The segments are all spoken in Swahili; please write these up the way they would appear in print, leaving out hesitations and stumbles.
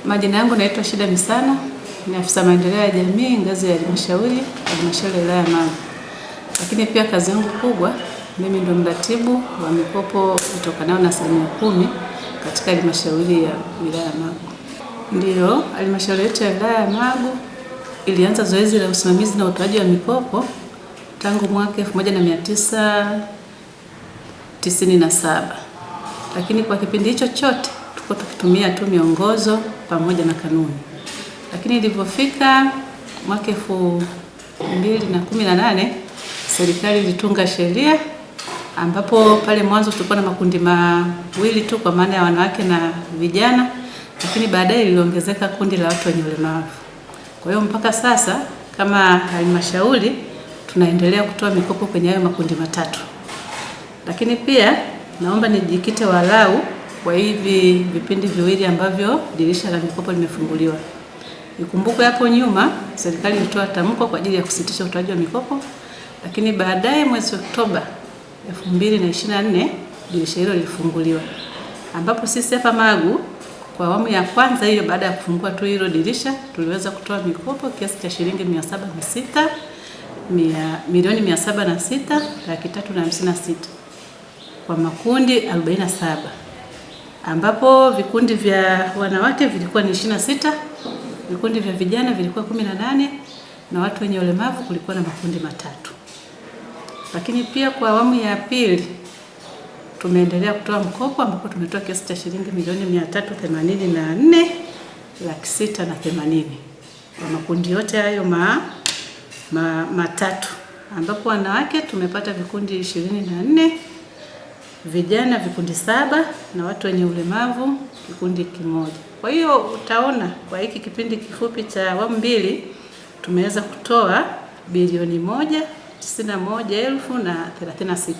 Majina yangu naitwa Shida Misana, ni afisa maendeleo ya jamii ngazi ya halmashauri ya wilaya ya Magu. Lakini pia kazi yangu kubwa, mimi ndio mratibu wa mikopo itokanayo na 10% katika halmashauri ya wilaya ya Magu. Ndio, halmashauri yetu ya wilaya ya Magu ilianza zoezi la usimamizi na utoaji wa mikopo tangu mwaka 1997. Lakini kwa kipindi hicho chote tulikuwa tukitumia tu miongozo pamoja na kanuni. Lakini ilipofika mwaka 2018 serikali ilitunga sheria ambapo pale mwanzo tulikuwa na makundi mawili tu kwa maana ya wanawake na vijana, lakini baadaye iliongezeka kundi la watu wenye ulemavu. Kwa hiyo mpaka sasa kama halmashauri tunaendelea kutoa mikopo kwenye hayo makundi matatu. Lakini pia naomba nijikite walau kwa hivi vipindi viwili ambavyo dirisha la mikopo limefunguliwa. Ikumbukwe hapo nyuma serikali ilitoa tamko kwa ajili ya kusitisha utoaji wa mikopo, lakini baadaye mwezi Oktoba 2024 dirisha hilo lilifunguliwa, ambapo sisi hapa Magu kwa awamu ya kwanza hiyo, baada ya kufungua tu hilo dirisha, tuliweza kutoa mikopo kiasi cha shilingi milioni 706,356 kwa makundi 47, ambapo vikundi vya wanawake vilikuwa ni 26, vikundi vya vijana vilikuwa 18 na watu wenye ulemavu kulikuwa na makundi matatu. Lakini pia kwa awamu ya pili tumeendelea kutoa mkopo ambapo tumetoa kiasi cha shilingi milioni 384,680 kwa makundi yote hayo matatu, ambapo wanawake tumepata vikundi 24, vijana vikundi 7 na watu wenye ulemavu kikundi kimoja. Kwa hiyo utaona kwa hiki kipindi kifupi cha awamu mbili tumeweza kutoa bilioni 191,036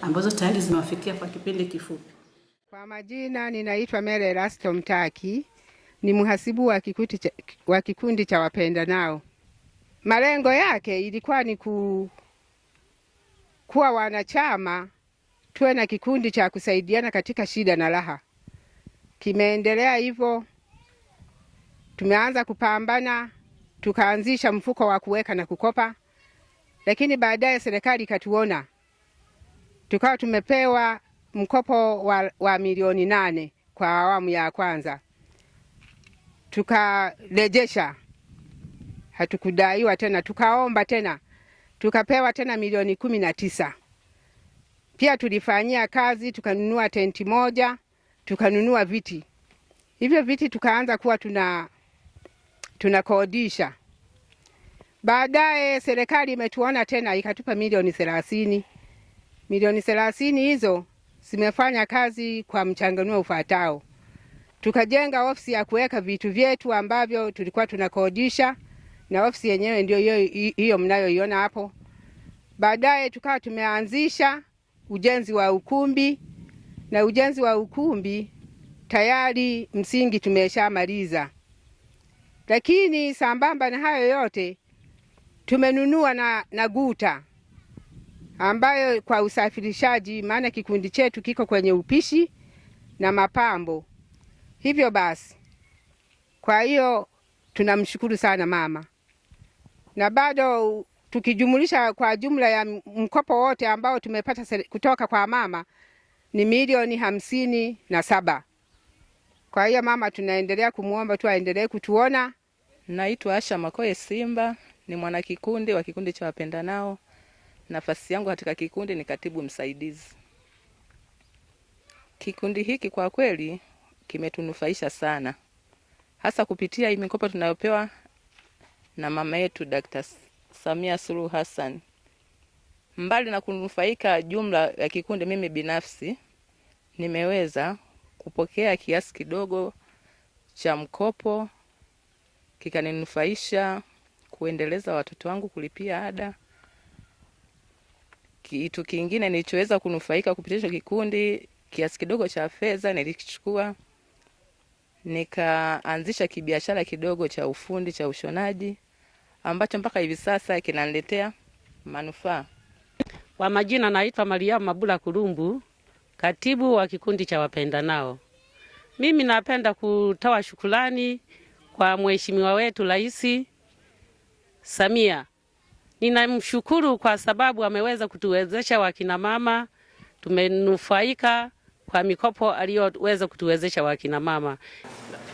ambazo tayari zimewafikia kwa kipindi kifupi. Kwa majina ninaitwa Mere Erasto Mtaki, ni mhasibu wa kikundi cha Wapendanao. Malengo yake ilikuwa ni kuwa wanachama tuwe na kikundi cha kusaidiana katika shida na raha. Kimeendelea hivyo, tumeanza kupambana, tukaanzisha mfuko wa kuweka na kukopa, lakini baadaye serikali ikatuona, tukawa tumepewa mkopo wa milioni 8 kwa awamu ya kwanza. Tukarejesha, hatukudaiwa tena, tukaomba tena, tukapewa tena milioni 19. Pia tulifanyia kazi, tukanunua tenti moja, tukanunua viti. Hivyo viti tukaanza kuwa tunakodisha. Baadaye serikali imetuona tena ikatupa milioni 30. Milioni 30 hizo zimefanya kazi kwa mchanganuo ufuatao. Tukajenga ofisi ya kuweka vitu vyetu ambavyo tulikuwa tunakodisha, na ofisi yenyewe ndio hiyo mnayoiona hapo. Baadaye tukawa tumeanzisha ujenzi wa ukumbi, na ujenzi wa ukumbi tayari msingi tumeshamaliza. Lakini sambamba na hayo yote tumenunua na guta ambayo kwa usafirishaji, maana kikundi chetu kiko kwenye upishi na mapambo. Hivyo basi, kwa hiyo tunamshukuru sana mama, na bado tukijumulisha kwa jumla ya mkopo wote ambao tumepata kutoka kwa mama ni milioni 57. Kwa hiyo mama tunaendelea kumuomba tu aendelee kutuona. Naitwa Asha Makoe Simba, ni mwanakikundi wa kikundi cha Wapendanao. Nafasi yangu katika kikundi ni katibu msaidizi. Kikundi hiki kwa kweli kimetunufaisha sana, hasa kupitia hii mikopo tunayopewa na mama yetu Dr. Samia Suluhu Hassan. Mbali na kunufaika jumla ya kikundi, mimi binafsi nimeweza kupokea kiasi kidogo cha mkopo kikaninufaisha kuendeleza watoto wangu, kulipia ada. Kitu kingine nilichoweza kunufaika kupitia kikundi, kiasi kidogo cha fedha nilikichukua nikaanzisha kibiashara kidogo cha ufundi cha ushonaji ambacho mpaka hivi sasa kinaniletea manufaa. Kwa majina naitwa Maria Mabula Kulumbu, katibu wa kikundi cha Wapendanao. Mimi napenda kutoa shukrani kwa mheshimiwa wetu Rais Samia. Ninamshukuru kwa sababu ameweza kutuwezesha wakina mama, tumenufaika kwa mikopo aliyoweza kutuwezesha wakina mama.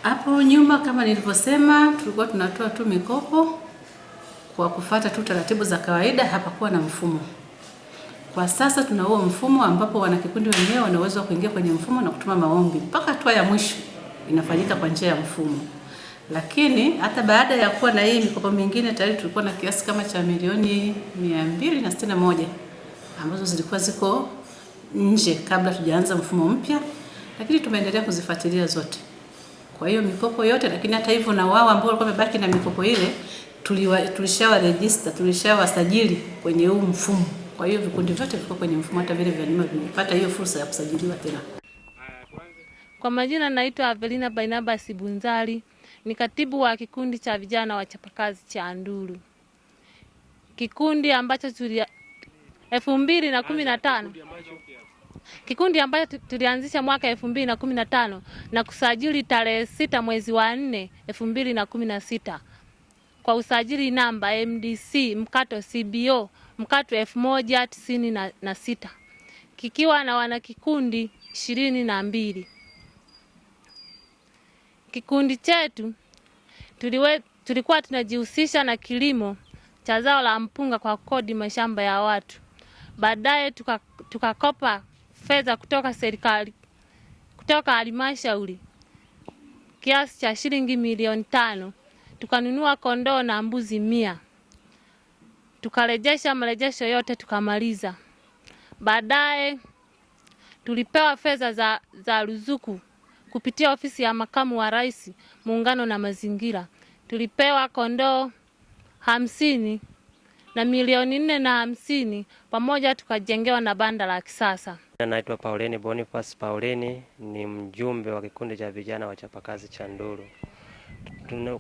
Hapo nyuma kama nilivyosema, tulikuwa tunatoa tu mikopo kwa kufuata tu taratibu za kawaida, hapakuwa na mfumo. Kwa sasa tuna huo mfumo ambapo wanakikundi wenyewe wanaweza kuingia kwenye mfumo na kutuma maombi. Mpaka hatua ya mwisho inafanyika kwa njia ya mfumo. Lakini hata baada ya kuwa na hii mikopo mingine tayari tulikuwa na kiasi kama cha milioni 261 ambazo zilikuwa ziko nje kabla tujaanza mfumo mpya, lakini tumeendelea kuzifuatilia zote. Kwa hiyo mikopo yote, lakini hata hivyo na wao ambao walikuwa wamebaki na mikopo ile tulishawaregister, tulishawasajili kwenye huu mfumo. Kwa hiyo vikundi vyote viko kwenye mfumo, hata vile vya nyuma vimepata hiyo fursa ya kusajiliwa tena. Kwa majina naitwa Avelina Barnabas Bunzali, ni katibu wa kikundi cha vijana wachapakazi cha Nduru. Kikundi ambacho 2015 kikundi ambacho tulianzisha mwaka 2015 na kusajili tarehe 6 mwezi wa 4 2016 kwa usajili namba MDC mkato CBO mkato 1096 kikiwa na wanakikundi 22. Kikundi chetu tulikuwa tunajihusisha na kilimo cha zao la mpunga kwa kodi mashamba ya watu. Baadaye tukakopa fedha kutoka serikali, kutoka halmashauri kiasi cha shilingi milioni 5, tukanunua kondoo na mbuzi 100. Tukarejesha marejesho yote tukamaliza. Baadaye tulipewa fedha za ruzuku kupitia ofisi ya makamu wa rais, muungano na mazingira. Tulipewa kondoo 50 na milioni 450 pamoja, tukajengewa na banda la kisasa. Naitwa Pauleni Boniface Pauleni, ni mjumbe wa kikundi cha vijana wachapakazi cha Nduru.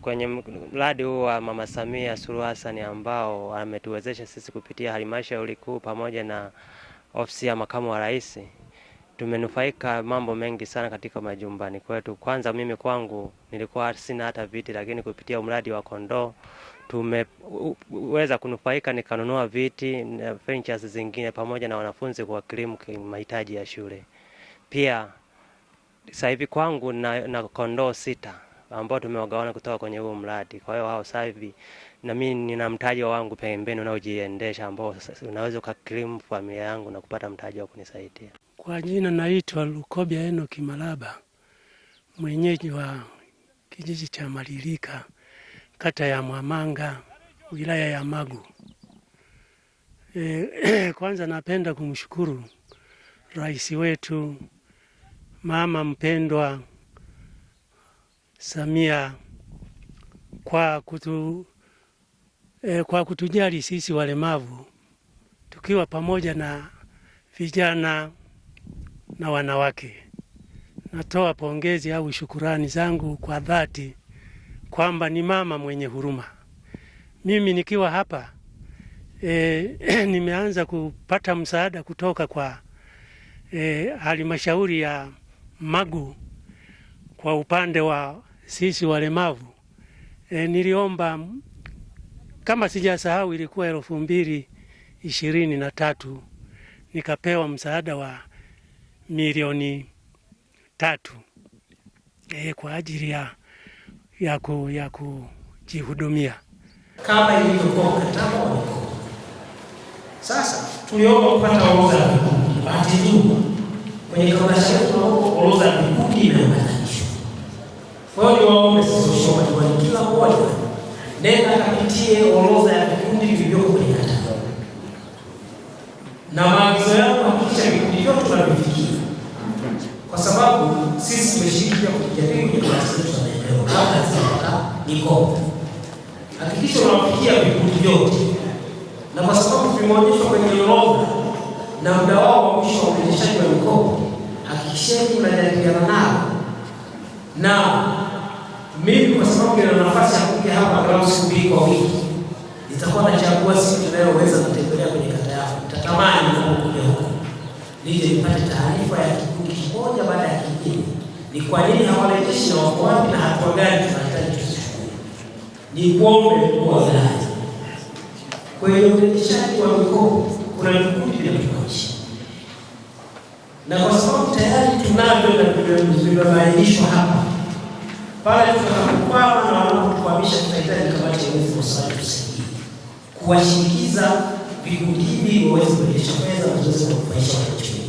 Kwenye mradi huu wa Mama Samia Suluhu Hassan ambao ametuwezesha sisi kupitia halmashauri kuu pamoja na ofisi ya makamu wa rais, tumenufaika mambo mengi sana katika majumbani kwetu. Kwanza mimi kwangu nilikuwa sina hata viti, lakini kupitia mradi wa kondoo tumeweza kunufaika, nikanunua viti na furniture zingine pamoja na wanafunzi kwa kilimu mahitaji ya shule. Pia sasa hivi kwangu na kondoo 6 ambao tumewagawana kutoka kwenye huo mradi. Kwa hiyo hao sasa hivi na mimi nina mtaji wangu pembeni unaojiendesha ambao unaweza kukilimu familia yangu na kupata mtaji wa kunisaidia. Kwa jina naitwa Lukobya Enoch Malaba, mwenyeji wa kijiji cha Malilika, kata ya Mwamanga, wilaya ya Magu. Kwanza napenda kumshukuru rais wetu mama mpendwa Samia kwa kutujali sisi walemavu, tukiwa pamoja na vijana na wanawake. Natoa pongezi au shukurani zangu kwa dhati kwamba ni mama mwenye huruma. Mimi nikiwa hapa nimeanza kupata msaada kutoka kwa halmashauri ya Magu kwa upande wa sisi walemavu. Niliomba, kama sijasahau, ilikuwa 2023 nikapewa msaada wa milioni 3 kwa ajili ya kujihudumia kama ilivyokuwa mkataba wa mikopo. Sasa tuliomba kupata orodha ya vikundi. Bahati nzuri kwenye karatasi yetu orodha ya vikundi imeambatanishwa. Kwa hiyo niwaombe sisi washiriki, kila mmoja nenda kapitie orodha ya vikundi vilivyoko kwenye kata, na maagizo yangu hakikisha vikundi vyote tunavifikia, kwa sababu sisi tumeshiriki kujadili kwenye taasisi za maendeleo kabla sasa mikopo. Hakikisha unafikia vikundi vyote, na kwa sababu vimeonyeshwa kwenye orodha na muda wao wa mwisho wa urejeshaji wa mikopo, hakikisheni mnajadiliana nao. Na mimi kwa sababu nina nafasi ya kuja hapa angalau siku 2 kwa wiki, nitakuwa nachagua siku ninayoweza kutembelea kwenye kata yako. Nitatamani ninapokuja huko nije nipate taarifa ya kikundi kimoja baada ya kingine, ni kwa nini hawarejeshi na wako wapi na hatua gani tunahitaji tuzichukue. Ni kuombe kwa wilaya. Kwa hiyo urejeshaji wa mikopo kuna vikundi vinavyoishi. Na kwa sababu tayari tunavyo na vimebainishwa hapa, pale tutakapokwama na wanapotukwamisha tunahitaji kamati ya ulinzi wa usalama tusaidie kuwashinikiza vikundi hivi waweze kurejesha fedha na kuweza kunufaisha wananchi.